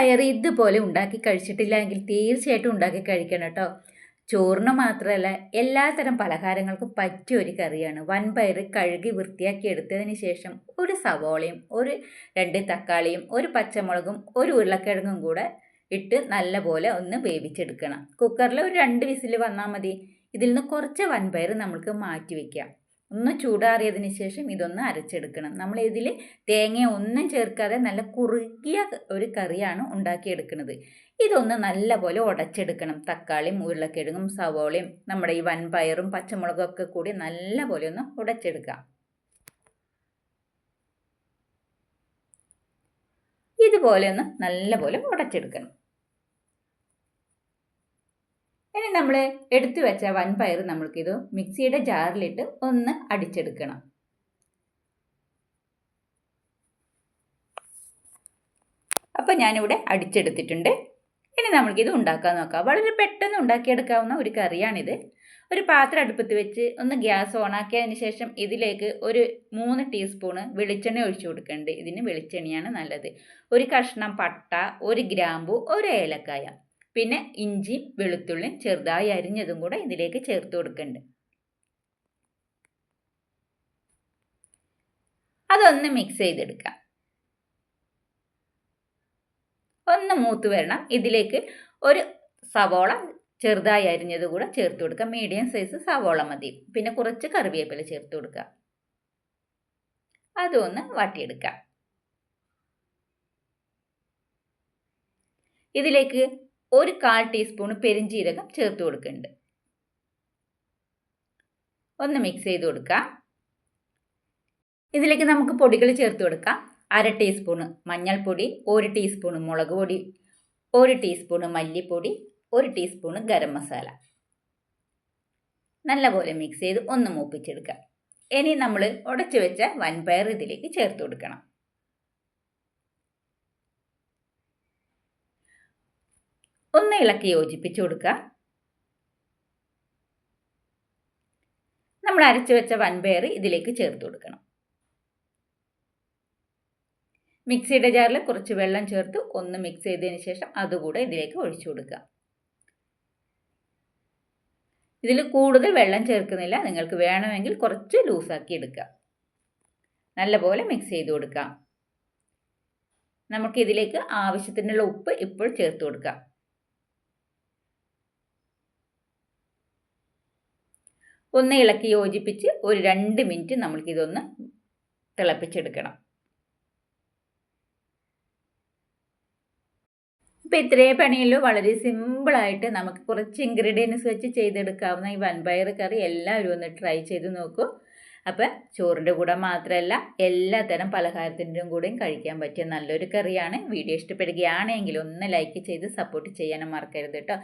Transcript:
വൻപയർ ഇതുപോലെ ഉണ്ടാക്കി കഴിച്ചിട്ടില്ല എങ്കിൽ തീർച്ചയായിട്ടും ഉണ്ടാക്കി കഴിക്കണം കേട്ടോ. ചോറിന് മാത്രമല്ല എല്ലാത്തരം പലഹാരങ്ങൾക്കും പറ്റിയ ഒരു കറിയാണ്. വൻപയർ കഴുകി വൃത്തിയാക്കി എടുത്തതിന് ശേഷം ഒരു സവോളയും ഒരു 2 തക്കാളിയും ഒരു പച്ചമുളകും ഒരു ഉരുളക്കിഴങ്ങും കൂടെ ഇട്ട് നല്ലപോലെ ഒന്ന് വേവിച്ചെടുക്കണം. കുക്കറിൽ ഒരു 2 വിസിൽ വന്നാൽ മതി. ഇതിൽ നിന്ന് കുറച്ച് വൻപയർ നമുക്ക് മാറ്റി വയ്ക്കാം. ഒന്ന് ചൂടാറിയതിന് ശേഷം ഇതൊന്ന് അരച്ചെടുക്കണം. നമ്മൾ ഇതിൽ തേങ്ങ ഒന്നും ചേർക്കാതെ നല്ല കുറുകിയ ഒരു കറിയാണ് ഉണ്ടാക്കിയെടുക്കുന്നത്. ഇതൊന്ന് നല്ലപോലെ ഉടച്ചെടുക്കണം. തക്കാളിയും ഉരുളക്കിഴങ്ങും സവോളയും നമ്മുടെ ഈ വൻപയറും പച്ചമുളകും ഒക്കെ കൂടി നല്ലപോലെ ഒന്ന് ഉടച്ചെടുക്കാം. ഇതുപോലെ ഒന്ന് നല്ലപോലെ ഉടച്ചെടുക്കണം. ഇനി നമ്മൾ എടുത്തു വെച്ച വൻപയർ നമ്മൾക്കിത് മിക്സിയുടെ ജാറിലിട്ട് ഒന്ന് അടിച്ചെടുക്കണം. അപ്പോൾ ഞാനിവിടെ അടിച്ചെടുത്തിട്ടുണ്ട്. ഇനി നമ്മൾക്കിത് ഉണ്ടാക്കാൻ നോക്കാം. വളരെ പെട്ടെന്ന് ഉണ്ടാക്കിയെടുക്കാവുന്ന ഒരു കറിയാണിത്. ഒരു പാത്രം അടുപ്പത്ത് വെച്ച് ഒന്ന് ഗ്യാസ് ഓണാക്കിയതിന് ശേഷം ഇതിലേക്ക് ഒരു 3 ടീസ്പൂണ് വെളിച്ചെണ്ണ ഒഴിച്ചു കൊടുക്കേണ്ടത്. ഇതിന് വെളിച്ചെണ്ണയാണ് നല്ലത്. ഒരു കഷ്ണം പട്ട, ഒരു ഗ്രാമ്പു, ഒരു ഏലക്കായ, പിന്നെ ഇഞ്ചി വെളുത്തുള്ളിയും ചെറുതായി അരിഞ്ഞതും കൂടെ ഇതിലേക്ക് ചേർത്ത് കൊടുക്കുന്നുണ്ട്. അതൊന്ന് മിക്സ് ചെയ്തെടുക്കാം. ഒന്ന് മൂത്ത് വരണം. ഇതിലേക്ക് ഒരു സവോള ചെറുതായി അരിഞ്ഞത് കൂടെ ചേർത്ത് കൊടുക്കുക. മീഡിയം സൈസ് സവോള മതി. പിന്നെ കുറച്ച് കറിവേപ്പില ചേർത്ത് കൊടുക്കുക. അതൊന്ന് വാട്ടിയെടുക്കാം. ഇതിലേക്ക് ഒരു 1/4 ടീസ്പൂൺ പെരിഞ്ജീരകം ചേർത്ത് കൊടുക്കുന്നുണ്ട്. ഒന്ന് മിക്സ് ചെയ്ത് കൊടുക്കാം. ഇതിലേക്ക് നമുക്ക് പൊടികൾ ചേർത്ത് കൊടുക്കാം. 1/2 ടീസ്പൂൺ മഞ്ഞൾപ്പൊടി, 1 ടീസ്പൂൺ മുളക് പൊടി, 1 ടീസ്പൂൺ മല്ലിപ്പൊടി, 1 ടീസ്പൂൺ ഗരം മസാല. നല്ലപോലെ മിക്സ് ചെയ്ത് ഒന്ന് മൂപ്പിച്ചെടുക്കാം. ഇനി നമ്മൾ ഉടച്ചു വെച്ച വൻപയർ ഇതിലേക്ക് ചേർത്ത് കൊടുക്കണം. ഒന്ന് ഇളക്കി യോജിപ്പിച്ച് കൊടുക്കുക. നമ്മൾ അരച്ചു വെച്ച വൻപയർ ഇതിലേക്ക് ചേർത്ത് കൊടുക്കണം. മിക്സിയുടെ ജാറിൽ കുറച്ച് വെള്ളം ചേർത്ത് ഒന്ന് മിക്സ് ചെയ്തതിന് ശേഷം അതുകൂടെ ഇതിലേക്ക് ഒഴിച്ചു കൊടുക്കുക. ഇതിൽ കൂടുതൽ വെള്ളം ചേർക്കുന്നില്ല. നിങ്ങൾക്ക് വേണമെങ്കിൽ കുറച്ച് ലൂസാക്കി എടുക്കുക. നല്ലപോലെ മിക്സ് ചെയ്ത് കൊടുക്കാം. നമുക്ക് ഇതിലേക്ക് ആവശ്യത്തിനുള്ള ഉപ്പ് ഇപ്പോൾ ചേർത്ത് കൊടുക്കാം. ഒന്ന് ഇളക്കി യോജിപ്പിച്ച് ഒരു 2 മിനിറ്റ് നമ്മൾക്കിതൊന്ന് തിളപ്പിച്ചെടുക്കണം. ഇപ്പോൾ ഇത്രയേ പണിയുള്ളൂ. വളരെ സിമ്പിളായിട്ട് നമുക്ക് കുറച്ച് ഇൻഗ്രീഡിയൻസ് വെച്ച് ചെയ്തെടുക്കാവുന്ന ഈ വൻപയർ കറി എല്ലാവരും ഒന്ന് ട്രൈ ചെയ്ത് നോക്കൂ. അപ്പോൾ ചോറിൻ്റെ കൂടെ മാത്രമല്ല എല്ലാത്തരം പലഹാരത്തിൻ്റെയും കൂടെയും കഴിക്കാൻ പറ്റിയ നല്ലൊരു കറിയാണ്. വീഡിയോ ഇഷ്ടപ്പെടുകയാണെങ്കിൽ ഒന്ന് ലൈക്ക് ചെയ്ത് സപ്പോർട്ട് ചെയ്യാനും മറക്കരുത് കേട്ടോ.